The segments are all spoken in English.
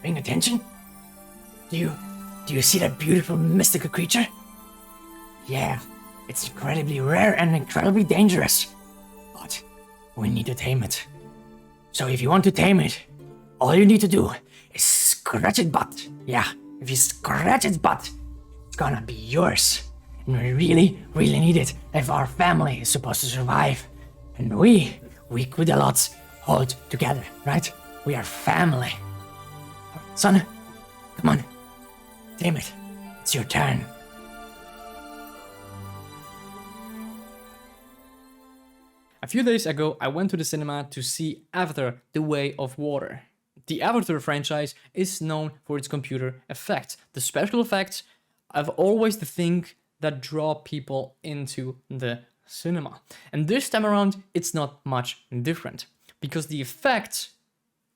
paying attention? Do you see that beautiful mystical creature? Yeah, it's incredibly rare and incredibly dangerous. But we need to tame it. So if you want to tame it, all you need to do is scratch its butt. Yeah, if you scratch its butt, it's gonna be yours. And we really, really need it if our family is supposed to survive. And we QuitALots hold together, right? We are family. Son, come on. Tame it. It's your turn. A few days ago, I went to the cinema to see Avatar: The Way of Water. The Avatar franchise is known for its computer effects. The special effects are always the thing that draw people into the cinema. And this time around, it's not much different, because the effects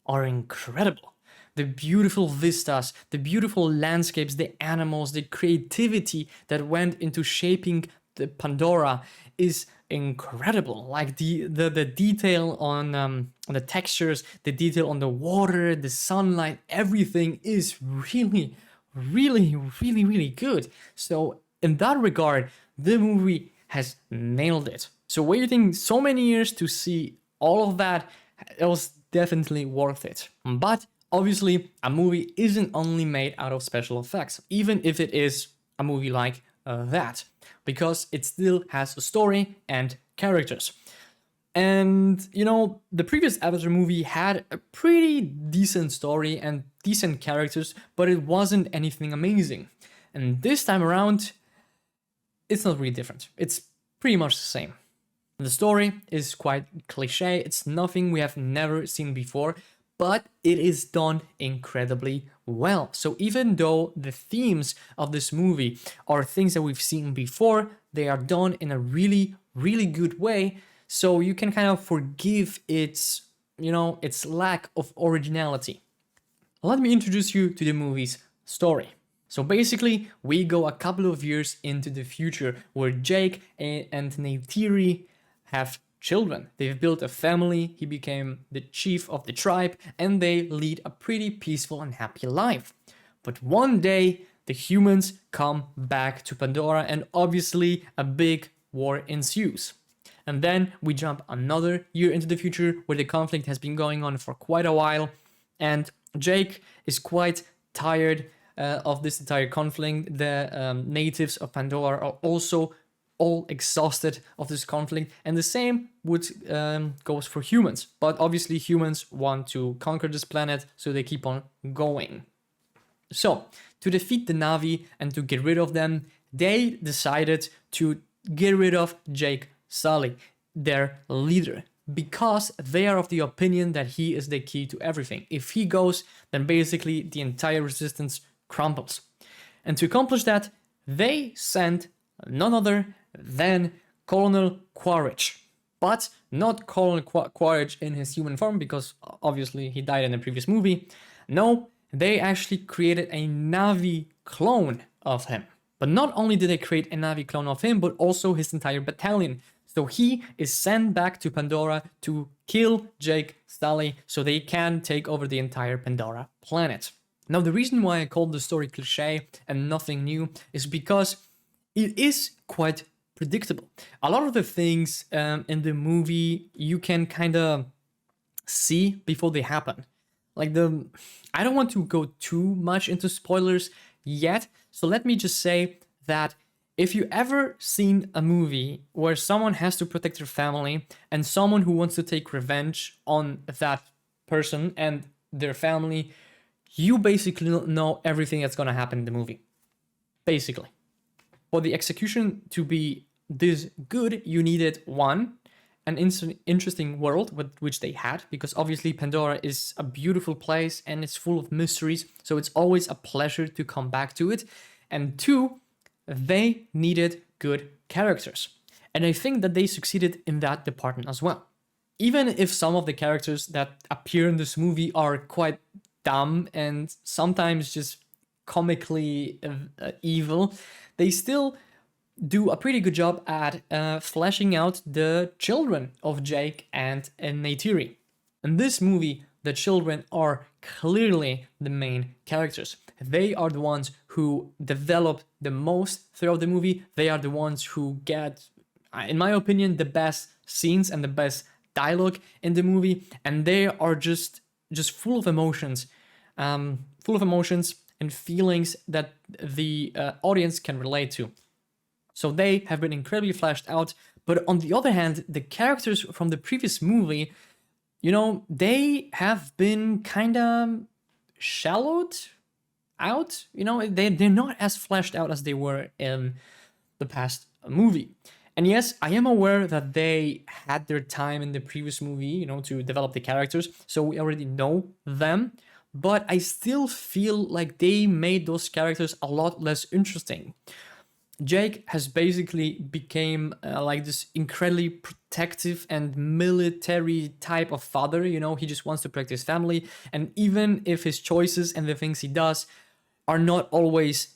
are incredible. The beautiful vistas, the beautiful landscapes, the animals, the creativity that went into shaping the Pandora is incredible. Like the detail on the textures, the detail on the water, the sunlight, everything is really, really, really, really good. So in that regard, the movie has nailed it. So waiting so many years to see all of that, it was definitely worth it. But obviously, a movie isn't only made out of special effects, even if it is a movie like that, because it still has a story and characters. And, you know, the previous Avatar movie had a pretty decent story and decent characters, but it wasn't anything amazing. And this time around, it's not really different. It's pretty much the same. The story is quite cliche. It's nothing we have never seen before, but it is done incredibly well. So even though the themes of this movie are things that we've seen before, they are done in a really, really good way. So you can kind of forgive its, its lack of originality. Let me introduce you to the movie's story. So basically, we go a couple of years into the future where Jake and Neytiri have children. They've built a family, he became the chief of the tribe, and they lead a pretty peaceful and happy life. But one day, the humans come back to Pandora and obviously a big war ensues. And then we jump another year into the future where the conflict has been going on for quite a while, and Jake is quite tired of this entire conflict. The natives of Pandora are also all exhausted of this conflict, and the same would goes for humans. But obviously humans want to conquer this planet, so they keep on going. So to defeat the Na'vi and to get rid of them, they decided to get rid of Jake Sully, their leader, because they are of the opinion that he is the key to everything. If he goes, then basically the entire resistance crumbles. And to accomplish that, they sent none other than Colonel Quaritch. But not Colonel Quaritch in his human form, because obviously he died in the previous movie. No, they actually created a Na'vi clone of him. But not only did they create a Na'vi clone of him, but also his entire battalion. So he is sent back to Pandora to kill Jake Sully so they can take over the entire Pandora planet. Now, the reason why I called the story cliche and nothing new is because it is quite predictable. A lot of the things in the movie you can kind of see before they happen. Like I don't want to go too much into spoilers yet, so let me just say that if you ever seen a movie where someone has to protect their family and someone who wants to take revenge on that person and their family, you basically know everything that's going to happen in the movie. Basically. For the execution to be this good, you needed one, an interesting world, which they had, because obviously Pandora is a beautiful place and it's full of mysteries, so it's always a pleasure to come back to it. And two, they needed good characters. And I think that they succeeded in that department as well. Even if some of the characters that appear in this movie are quite dumb and sometimes just comically evil, they still do a pretty good job at fleshing out the children of Jake and Neytiri. And this movie the children are clearly the main characters. They are the ones who develop the most throughout the movie. They are the ones who get, in my opinion, the best scenes and the best dialogue in the movie, and they are just full of emotions, and feelings that the audience can relate to. So they have been incredibly fleshed out. But on the other hand, the characters from the previous movie, they have been kind of shallowed out. They're not as fleshed out as they were in the past movie. And yes, I am aware that they had their time in the previous movie, to develop the characters, so we already know them. But I still feel like they made those characters a lot less interesting. Jake has basically became like this incredibly protective and military type of father. He just wants to protect his family, and even if his choices and the things he does are not always,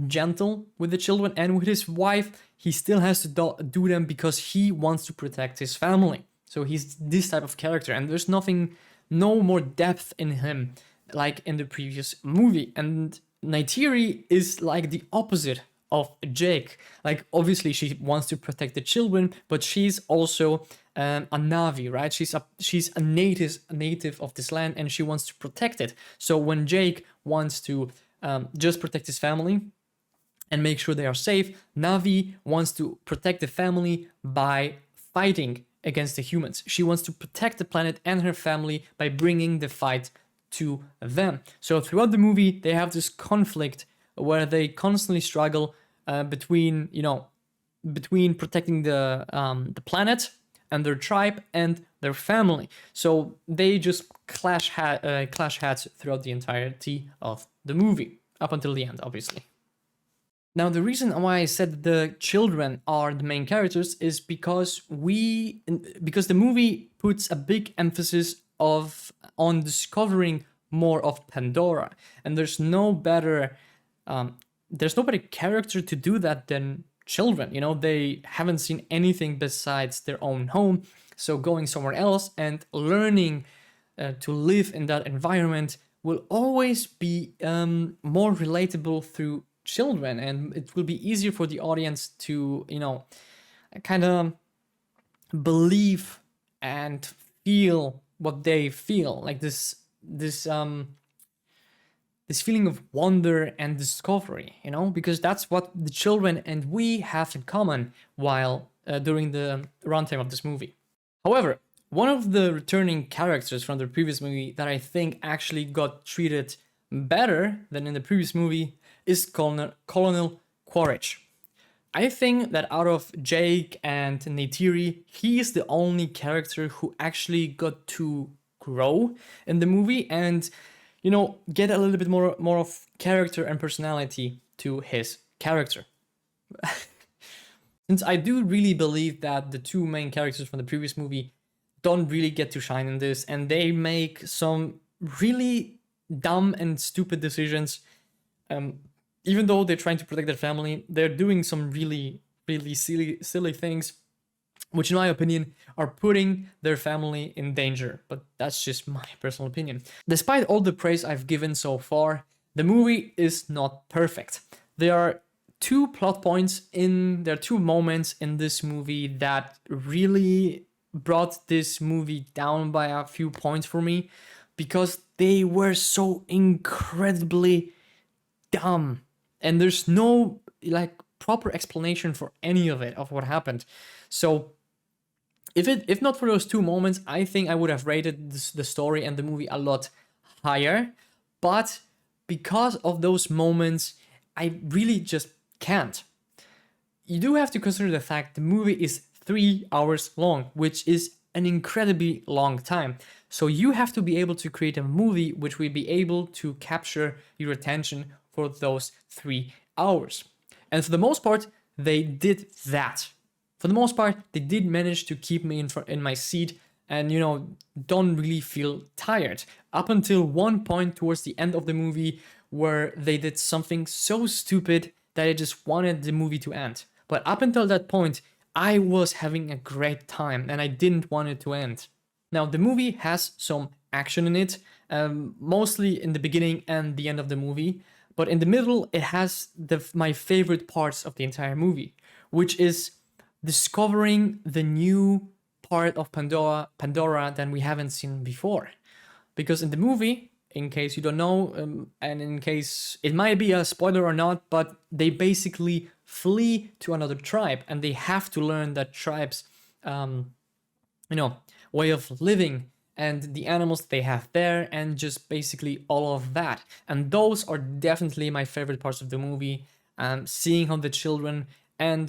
gentle with the children and with his wife, he still has to do them because he wants to protect his family. So he's this type of character, and there's no more depth in him like in the previous movie. And Neytiri is like the opposite of Jake. Like, obviously she wants to protect the children, but she's also a Navi, right? She's a native of this land, and she wants to protect it. So when Jake wants to just protect his family and make sure they are safe, Navi wants to protect the family by fighting against the humans. She wants to protect the planet and her family by bringing the fight to them. So throughout the movie, they have this conflict where they constantly struggle between protecting the planet and their tribe and their family. So they just clash hats throughout the entirety of the movie, up until the end, obviously. Now, the reason why I said the children are the main characters is because the movie puts a big emphasis on discovering more of Pandora, and there's no better character to do that than children. They haven't seen anything besides their own home, so going somewhere else and learning to live in that environment will always be more relatable through children, and it will be easier for the audience to kind of believe and feel what they feel, like this feeling of wonder and discovery, because that's what the children and we have in common while during the runtime of this movie. However, one of the returning characters from the previous movie that I think actually got treated better than in the previous movie is Colonel Quaritch. I think that out of Jake and Neytiri, he is the only character who actually got to grow in the movie and get a little bit more of character and personality to his character. Since I do really believe that the two main characters from the previous movie don't really get to shine in this, and they make some really dumb and stupid decisions. Even though they're trying to protect their family, they're doing some really, really silly things, which in my opinion are putting their family in danger. But that's just my personal opinion. Despite all the praise I've given so far, the movie is not perfect. There are two moments in this movie that really brought this movie down by a few points for me, because they were so incredibly dumb. And there's no proper explanation for any of it, of what happened. So if not for those two moments, I think I would have rated the story and the movie a lot higher. But because of those moments, I really just can't. You do have to consider the fact the movie is 3 hours long, which is an incredibly long time. So you have to be able to create a movie which will be able to capture your attention for those 3 hours. And for the most part, they did that. For the most part, they did manage to keep me in my seat and, don't really feel tired. Up until one point towards the end of the movie where they did something so stupid that I just wanted the movie to end. But up until that point, I was having a great time and I didn't want it to end. Now, the movie has some action in it, mostly in the beginning and the end of the movie. But in the middle, it has my favorite parts of the entire movie, which is discovering the new part of Pandora that we haven't seen before. Because in the movie, in case you don't know, and in case it might be a spoiler or not, but they basically flee to another tribe and they have to learn that tribe's, way of living and the animals they have there and just basically all of that. And those are definitely my favorite parts of the movie. Seeing how the children and,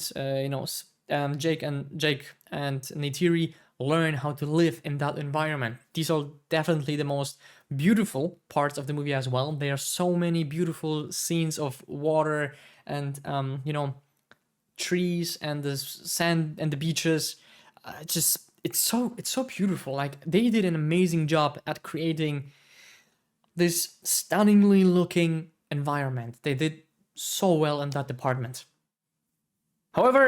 Jake and Neytiri learn how to live in that environment. These are definitely the most beautiful parts of the movie as well. There are so many beautiful scenes of water and trees and the sand and the beaches. It's so beautiful. Like, they did an amazing job at creating this stunningly looking environment. They did so well in that department. However,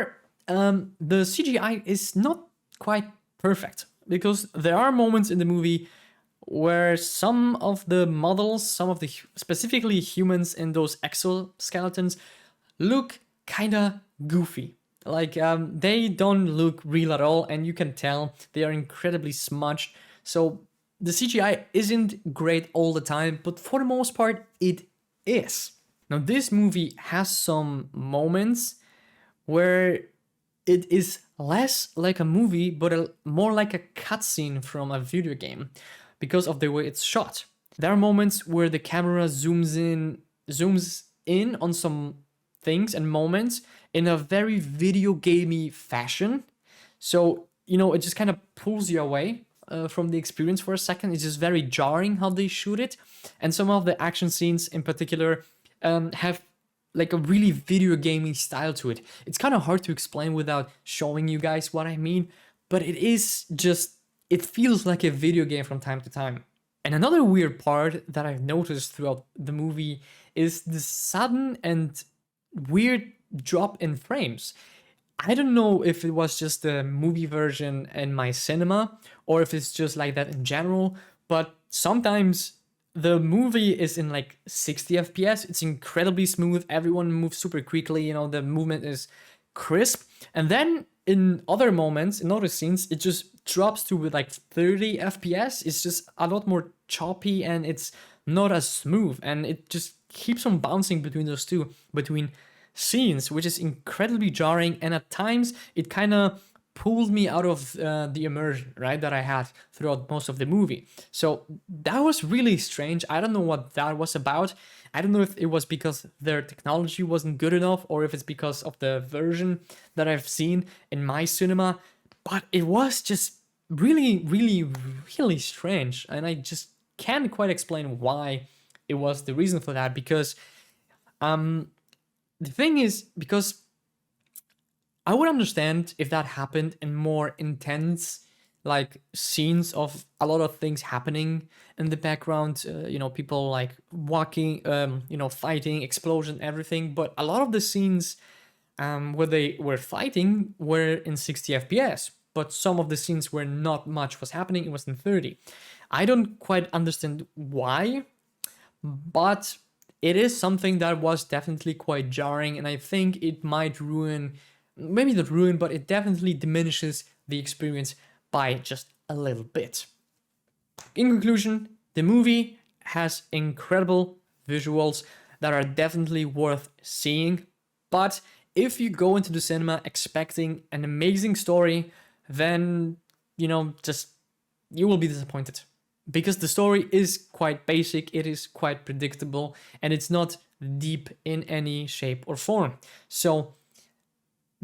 the CGI is not quite perfect, because there are moments in the movie where some of the models, some of the specifically humans in those exoskeletons, look kinda goofy. Like, they don't look real at all, and you can tell they are incredibly smudged. So the CGI isn't great all the time, but for the most part, it is. Now, this movie has some moments where it is less like a movie, but more like a cutscene from a video game because of the way it's shot. There are moments where the camera zooms in on some things and moments in a very video gamey fashion. So, it just kind of pulls you away from the experience for a second. It's just very jarring how they shoot it. And some of the action scenes in particular have like a really video gaming style to it. It's kind of hard to explain without showing you guys what I mean, but it feels like a video game from time to time. And another weird part that I've noticed throughout the movie is the sudden and weird drop in frames. I don't know if it was just the movie version in my cinema or if it's just like that in general, but sometimes the movie is in like 60 FPS. It's incredibly smooth. Everyone moves super quickly. The movement is crisp. And then in other moments, in other scenes, it just drops to like 30 FPS. It's just a lot more choppy and it's not as smooth. And it just keeps on bouncing between those two, between scenes, which is incredibly jarring. And at times, it kind of pulled me out of the immersion, right, that I had throughout most of the movie. So that was really strange. I don't know what that was about. I don't know if it was because their technology wasn't good enough or if it's because of the version that I've seen in my cinema, but it was just really, really, really strange. And I just can't quite explain why it was the reason for that, because the thing is, because I would understand if that happened in more intense, like, scenes of a lot of things happening in the background, people like walking, fighting, explosion, everything. But a lot of the scenes where they were fighting were in 60 FPS, but some of the scenes where not much was happening, it was in 30. I don't quite understand why, but it is something that was definitely quite jarring, and I think it might ruin, maybe not ruin, but it definitely diminishes the experience by just a little bit. In conclusion, the movie has incredible visuals that are definitely worth seeing, but if you go into the cinema expecting an amazing story, then, you will be disappointed. Because the story is quite basic, it is quite predictable, and it's not deep in any shape or form. So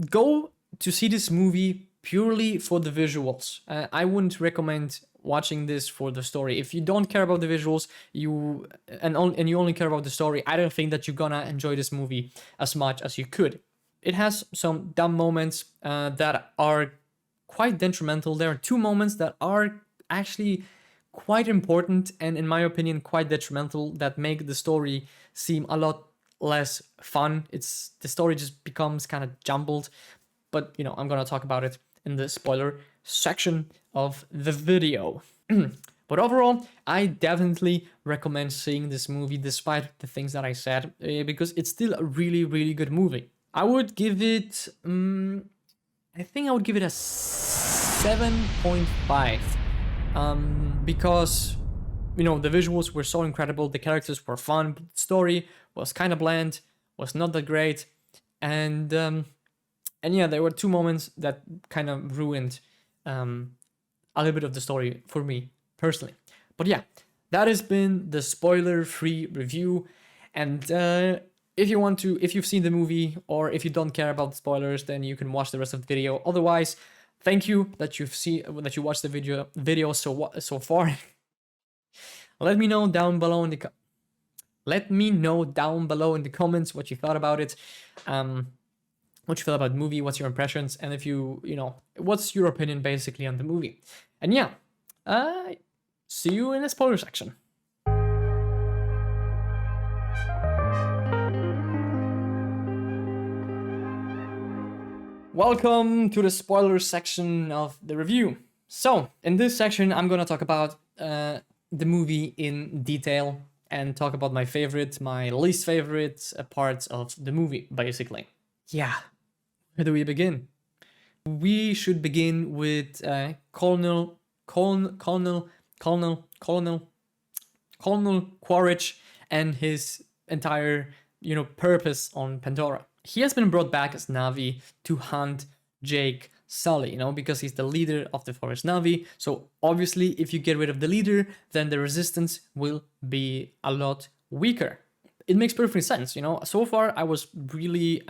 go to see this movie purely for the visuals. I wouldn't recommend watching this for the story. If you don't care about the visuals, you only care about the story, I don't think that you're gonna enjoy this movie as much as you could. It has some dumb moments that are quite detrimental. There are two moments that are actually quite important and, in my opinion, quite detrimental, that make the story seem a lot less fun. The story just becomes kind of jumbled, but I'm gonna talk about it in the spoiler section of the video. But overall, I definitely recommend seeing this movie despite the things that I said, because it's still a really, really good movie. I would give it, I think I would give it a 7.5, because, you know, the visuals were so incredible, the characters were fun, but the story was kind of bland, was not that great, and yeah, there were two moments that kind of ruined a little bit of the story for me personally. But yeah, that has been the spoiler-free review. And if you want to, if you've seen the movie or if you don't care about the spoilers, then you can watch the rest of the video. Otherwise, thank you that you watched the video so far. Let me know down below in the comments what you thought about it. What you feel about the movie, what's your impressions, and if you know, what's your opinion basically on the movie. And yeah, see you in the spoiler section. Welcome to the spoiler section of the review. So, in this section, I'm gonna talk about the movie in detail and talk about my favorite, my least favorite parts of the movie, basically. Yeah. Where do we begin? We should begin with Colonel Quaritch and his entire, you know, purpose on Pandora. He has been brought back as Na'vi to hunt Jake Sully, you know, because he's the leader of the Forest Na'vi. So obviously, if you get rid of the leader, then the resistance will be a lot weaker. It makes perfect sense, you know. So far, I was really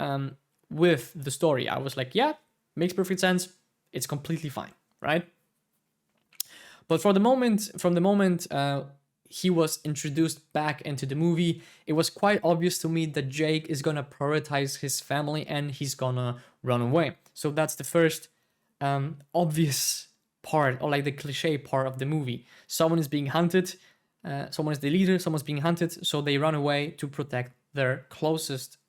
with the story. I was like, yeah, makes perfect sense. It's completely fine, right? But from the moment he was introduced back into the movie, it was quite obvious to me that Jake is gonna prioritize his family and he's gonna run away. So that's the first obvious part, or like the cliche part of the movie. Someone is being hunted, someone is the leader, someone's being hunted, so they run away to protect the closest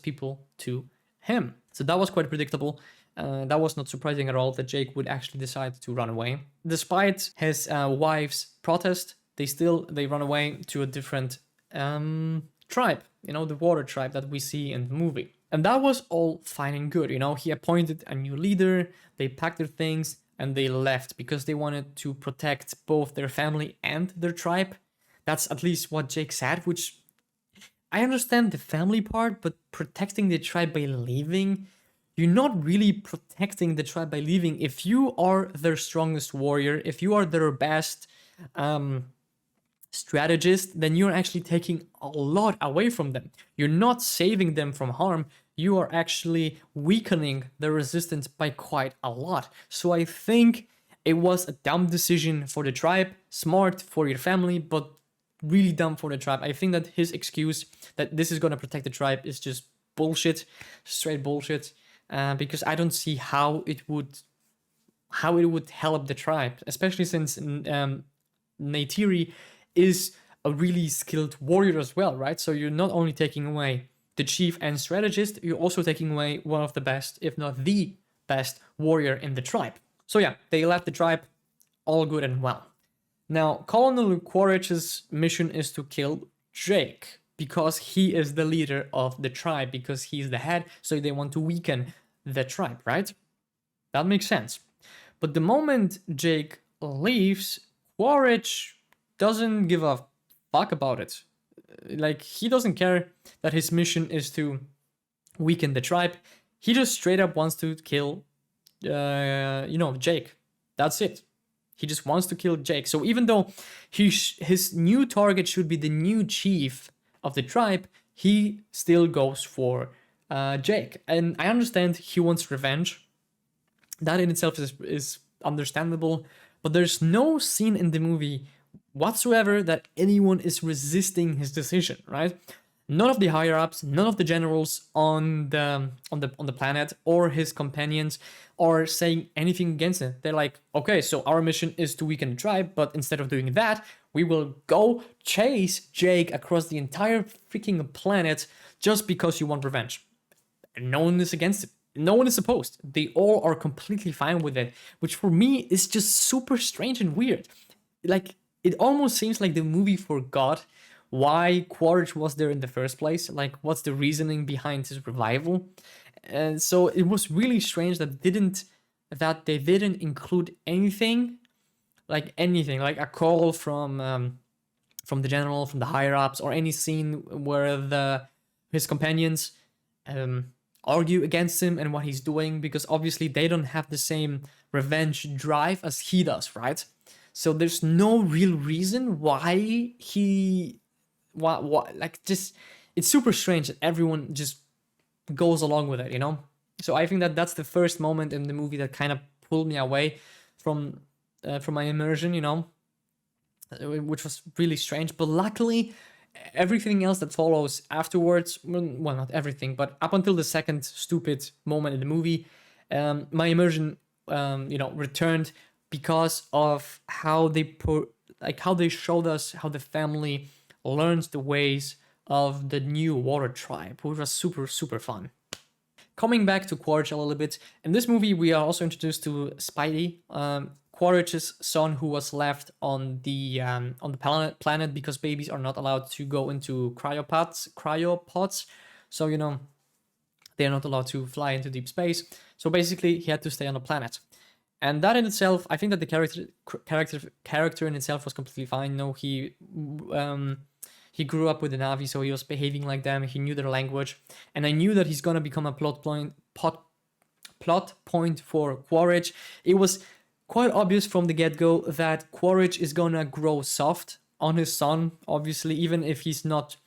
people to him. So that was quite predictable. That was not surprising at all that Jake would actually decide to run away. Despite his wife's protest, they run away to a different tribe, you know, the water tribe that we see in the movie. And that was all fine and good, you know. He appointed a new leader, they packed their things, and they left because they wanted to protect both their family and their tribe. That's at least what Jake said, which I understand the family part, but protecting the tribe by leaving, you're not really protecting the tribe by leaving. If you are their strongest warrior, if you are their best strategist, then you're actually taking a lot away from them. You're not saving them from harm. You are actually weakening the resistance by quite a lot. So I think it was a dumb decision for the tribe, smart for your family, but really dumb for the tribe. I think that his excuse that this is going to protect the tribe is just bullshit, straight bullshit, because I don't see how it would help the tribe, especially since Neytiri is a really skilled warrior as well, right? So you're not only taking away the chief and strategist, you're also taking away one of the best, if not the best warrior in the tribe. So yeah, they left the tribe, all good and well. Now, Colonel Quaritch's mission is to kill Jake because he is the leader of the tribe, because he's the head, so they want to weaken the tribe, right? That makes sense. But the moment Jake leaves, Quaritch doesn't give a fuck about it. Like, he doesn't care that his mission is to weaken the tribe. He just straight up wants to kill, Jake. That's it. He just wants to kill Jake. So even though his new target should be the new chief of the tribe, he still goes for Jake. And I understand he wants revenge. That in itself is understandable. But there's no scene in the movie whatsoever that anyone is resisting his decision, right? None of the higher ups, none of the generals on the planet or his companions are saying anything against it. They're like, okay, so our mission is to weaken the tribe, but instead of doing that, we will go chase Jake across the entire freaking planet just because you want revenge. And no one is against it. No one is opposed. They all are completely fine with it, which for me is just super strange and weird. like it almost seems like the movie forgot why Quaritch was there in the first place. Like, what's the reasoning behind his revival? And so it was really strange that they didn't include anything, like a call from the general, from the higher ups, or any scene where the his companions um, argue against him and what he's doing, because obviously they don't have the same revenge drive as he does, right? So there's no real reason why like, just it's super strange that everyone just goes along with it, you know? So I think that that's the first moment in the movie that kind of pulled me away from my immersion, you know, which was really strange. But luckily, everything else that follows afterwards, well, not everything, but up until the second stupid moment in the movie, my immersion, returned because of how they showed us how the family learns the ways of the new water tribe, which was super, super fun. Coming back to Quaritch a little bit, in this movie we are also introduced to Spidey, Quaritch's son, who was left on the planet because babies are not allowed to go into cryopods. So they are not allowed to fly into deep space. So basically, he had to stay on the planet, and that in itself, I think that the character in itself was completely fine. No, he grew up with the Navi, so he was behaving like them. He knew their language, and I knew that he's gonna become a plot point for Quaritch. It was quite obvious from the get-go that Quaritch is gonna grow soft on his son, obviously, even if he's not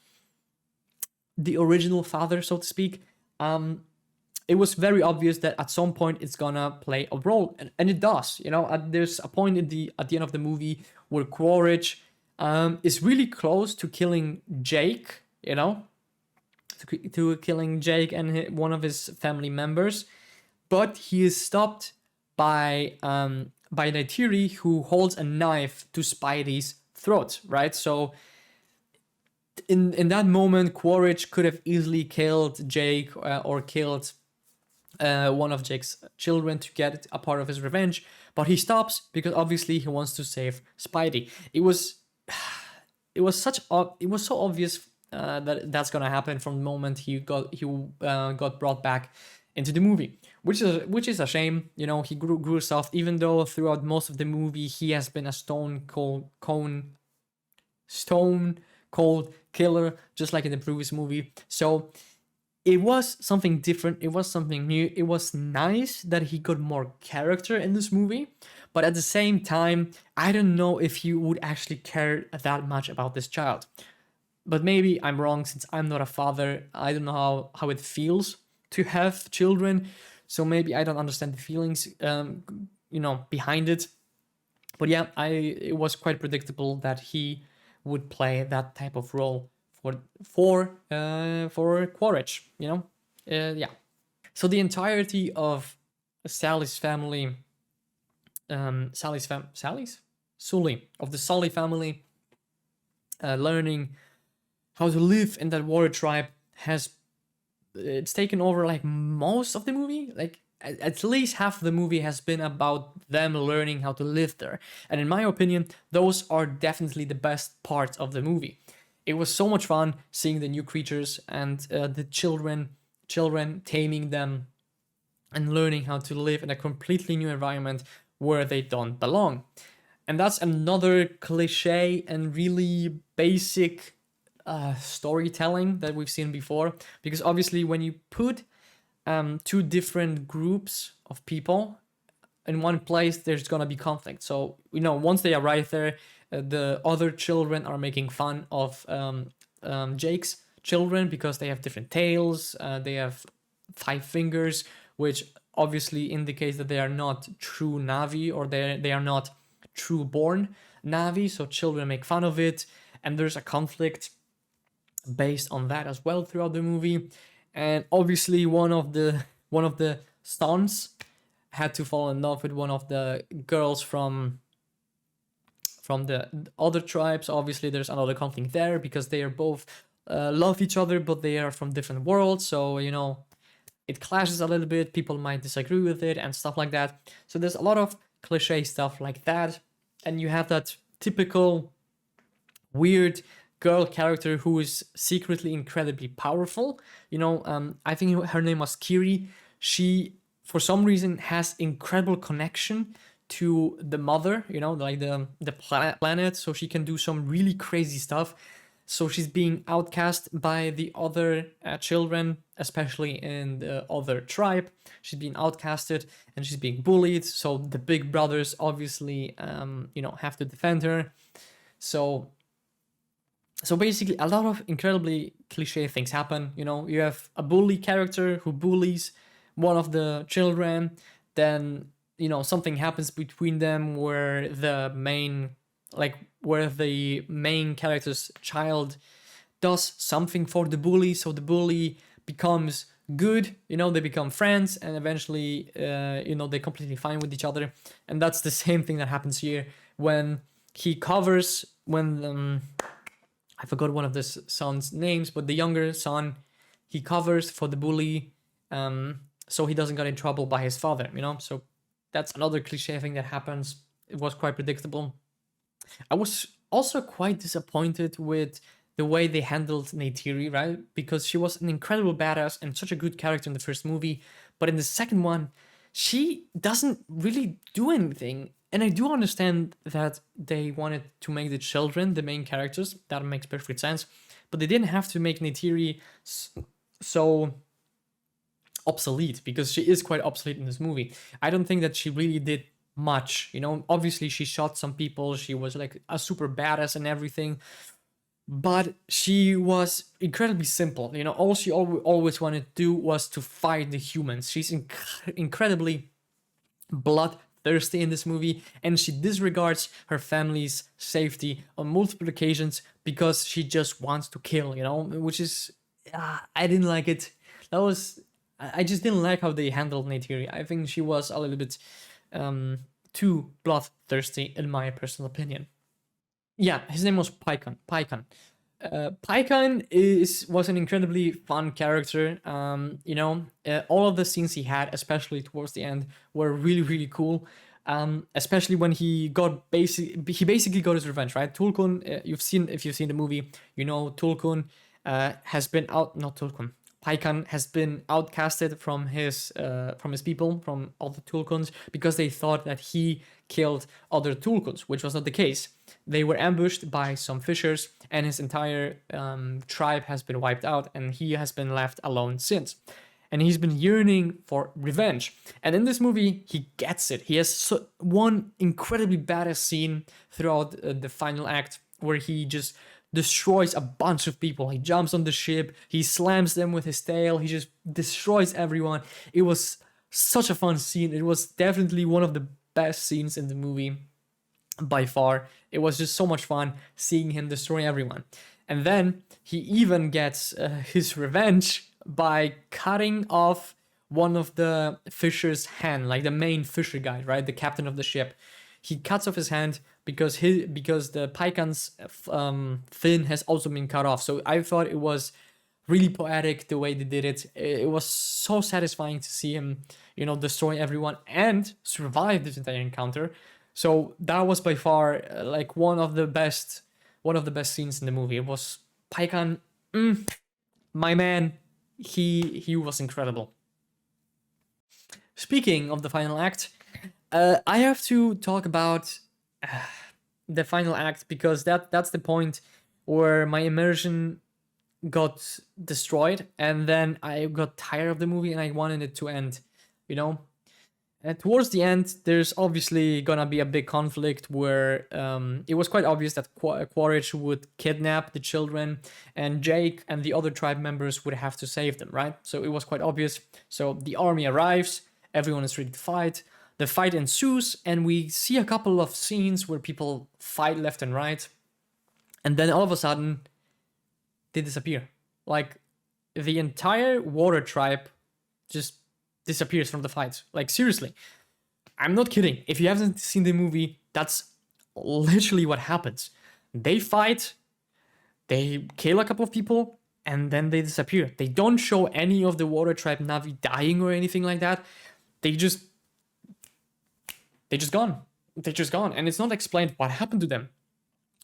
the original father, so to speak. It was very obvious that at some point it's gonna play a role, and it does. There's a point at the end of the movie where Quaritch is really close to killing Jake, to killing Jake and one of his family members, but he is stopped by Neytiri, who holds a knife to Spidey's throat, right? So in that moment, Quaritch could have easily killed Jake or killed one of Jake's children to get a part of his revenge, but he stops because obviously he wants to save Spidey. It was so obvious that that's gonna happen from the moment he got brought back into the movie, which is a shame. He grew soft, even though throughout most of the movie he has been a stone cold killer, just like in the previous movie. So it was something different. It was something new. It was nice that he got more character in this movie, but at the same time, I don't know if he would actually care that much about this child. But maybe I'm wrong, since I'm not a father. I don't know how it feels to have children, so maybe I don't understand the feelings, behind it. But yeah, it was quite predictable that he would play that type of role for Quaritch, yeah. So the entirety of Sally's family, Sully, of the Sully family, learning how to live in that water tribe it's taken over like most of the movie. Like at least half of the movie has been about them learning how to live there, and in my opinion, those are definitely the best parts of the movie. It was so much fun seeing the new creatures and the children taming them and learning how to live in a completely new environment where they don't belong. And that's another cliche and really basic storytelling that we've seen before, because obviously when you put two different groups of people in one place, there's gonna be conflict. So once they arrive there, the other children are making fun of Jake's children because they have different tails, they have 5 fingers, which obviously indicates that they are not true Navi, or they are not true born Navi. So children make fun of it, and there's a conflict based on that as well throughout the movie. And obviously one of the sons had to fall in love with one of the girls from the other tribes. Obviously there's another conflict there because they are both love each other, but they are from different worlds, so it clashes a little bit. People might disagree with it and stuff like that. So there's a lot of cliche stuff like that, and you have that typical weird girl character who is secretly incredibly powerful. I think her name was Kiri. She, for some reason, has incredible connection to the mother, like the planet, so she can do some really crazy stuff. So she's being outcast by the other children, especially in the other tribe. She's being outcasted and she's being bullied. So the big brothers obviously, have to defend her. So basically, a lot of incredibly cliche things happen. You have a bully character who bullies one of the children. Then, something happens between them where the main character's child does something for the bully. So the bully becomes good. They become friends, and eventually, they're completely fine with each other. And that's the same thing that happens here when I forgot one of the son's names, but the younger son, he covers for the bully, so he doesn't get in trouble by his father, So that's another cliche thing that happens. It was quite predictable. I was also quite disappointed with the way they handled Neytiri, right? Because she was an incredible badass and such a good character in the first movie, but in the second one, she doesn't really do anything. And I do understand that they wanted to make the children the main characters. That makes perfect sense. But they didn't have to make Neytiri so obsolete, because she is quite obsolete in this movie. I don't think that she really did much. Obviously she shot some people. She was like a super badass and everything. But she was incredibly simple. All she always wanted to do was to fight the humans. She's incredibly bloodthirsty in this movie, and she disregards her family's safety on multiple occasions because she just wants to kill, which is, I didn't like it. I just didn't like how they handled Neytiri. I think she was a little bit too bloodthirsty, in my personal opinion. Yeah, his name was Pycon. Pycon was an incredibly fun character. All of the scenes he had, especially towards the end, were really, really cool. Especially when he basically got his revenge, right? Tulkun, if you've seen the movie, Tulkun has been not Tulkun. Pycon has been outcasted from his people, from all the Tulkuns, because they thought that he killed other Tulkuns, which was not the case. They were ambushed by some fishers, and his entire tribe has been wiped out, and he has been left alone since. And he's been yearning for revenge. And in this movie, he gets it. He has one incredibly badass scene throughout the final act where he just destroys a bunch of people. He jumps on the ship, he slams them with his tail, he just destroys everyone. It was such a fun scene. It was definitely one of the best scenes in the movie by far. It was just so much fun seeing him destroy everyone. And then he even gets his revenge by cutting off one of the fisher's hand, like the main fisher guy, right? The captain of the ship. He cuts off his hand because the Pycon's fin has also been cut off. So I thought it was really poetic the way they did it. It was so satisfying to see him, destroy everyone and survive this entire encounter. So that was by far like one of the best scenes in the movie. It was Pycon, my man. He was incredible. Speaking of the final act, I have to talk about the final act, because that's the point where my immersion got destroyed, and then I got tired of the movie and I wanted it to end, And towards the end, there's obviously gonna be a big conflict where it was quite obvious that Quaritch would kidnap the children, and Jake and the other tribe members would have to save them, right? So it was quite obvious. So the army arrives, everyone is ready to fight. The fight ensues, and we see a couple of scenes where people fight left and right, and then all of a sudden, they disappear. Like, the entire water tribe just disappears from the fight. Like, seriously. I'm not kidding. If you haven't seen the movie, that's literally what happens. They fight, they kill a couple of people, and then they disappear. They don't show any of the water tribe Navi dying or anything like that. They're just gone. And it's not explained what happened to them.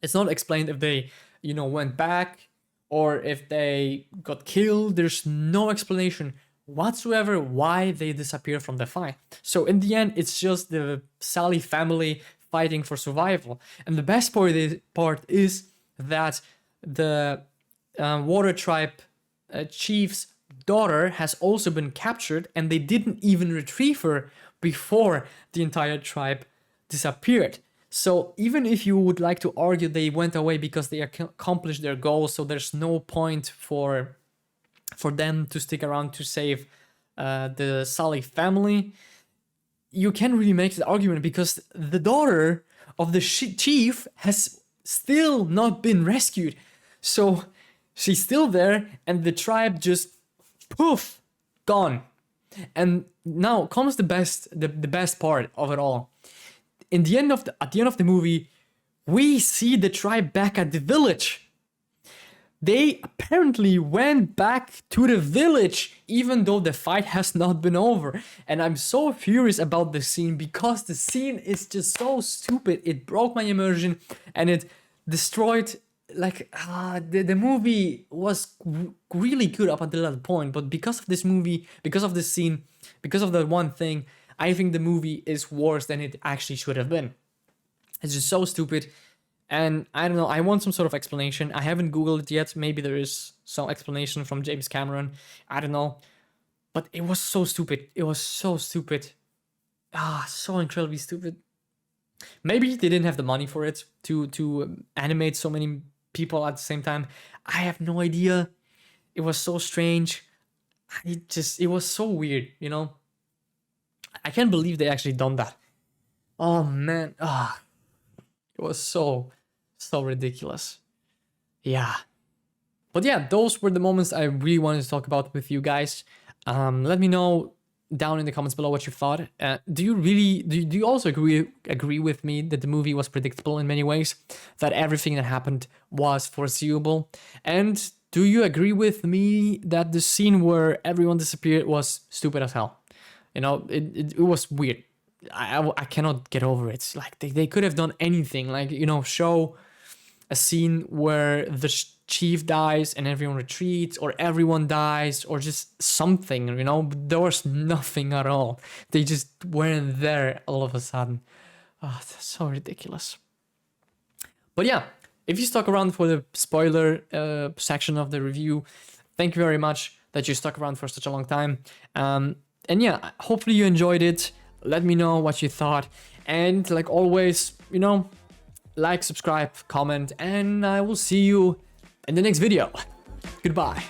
It's not explained if they, went back or if they got killed. There's no explanation whatsoever why they disappeared from the fight. So in the end, it's just the Sally family fighting for survival. And the best part is that the Water Tribe chief's daughter has also been captured, and they didn't even retrieve her before the entire tribe disappeared. So even if you would like to argue they went away because they accomplished their goals, so there's no point for them to stick around to save the Sally family, you can't really make the argument because the daughter of the chief has still not been rescued. So she's still there, and the tribe just poof, gone. And now comes the best part of it all. At the end of the movie, we see the tribe back at the village. They apparently went back to the village even though the fight has not been over. And I'm so furious about the scene because the scene is just so stupid. It broke my immersion and it destroyed, like, the movie was really good up until that point. But because of this movie, because of this scene, because of that one thing, I think the movie is worse than it actually should have been. It's just so stupid. And I don't know, I want some sort of explanation. I haven't Googled it yet. Maybe there is some explanation from James Cameron. I don't know. But it was so stupid. It was so stupid. So incredibly stupid. Maybe they didn't have the money for it to animate so many people at the same time. I have no idea. It was so strange. It was so weird, I can't believe they actually done that. Oh man. It was so ridiculous. Yeah. But yeah, those were the moments I really wanted to talk about with you guys. Let me know down in the comments below what you thought. Do you also agree with me that the movie was predictable in many ways? That everything that happened was foreseeable? And do you agree with me that the scene where everyone disappeared was stupid as hell? It was weird. I cannot get over it. Like they could have done anything, like, show a scene where the chief dies and everyone retreats, or everyone dies, or just something, there was nothing at all. They just weren't there all of a sudden. That's so ridiculous. But yeah, if you stuck around for the spoiler section of the review, thank you very much that you stuck around for such a long time. And yeah, hopefully you enjoyed it. Let me know what you thought. And like always, like, subscribe, comment, and I will see you in the next video. Goodbye.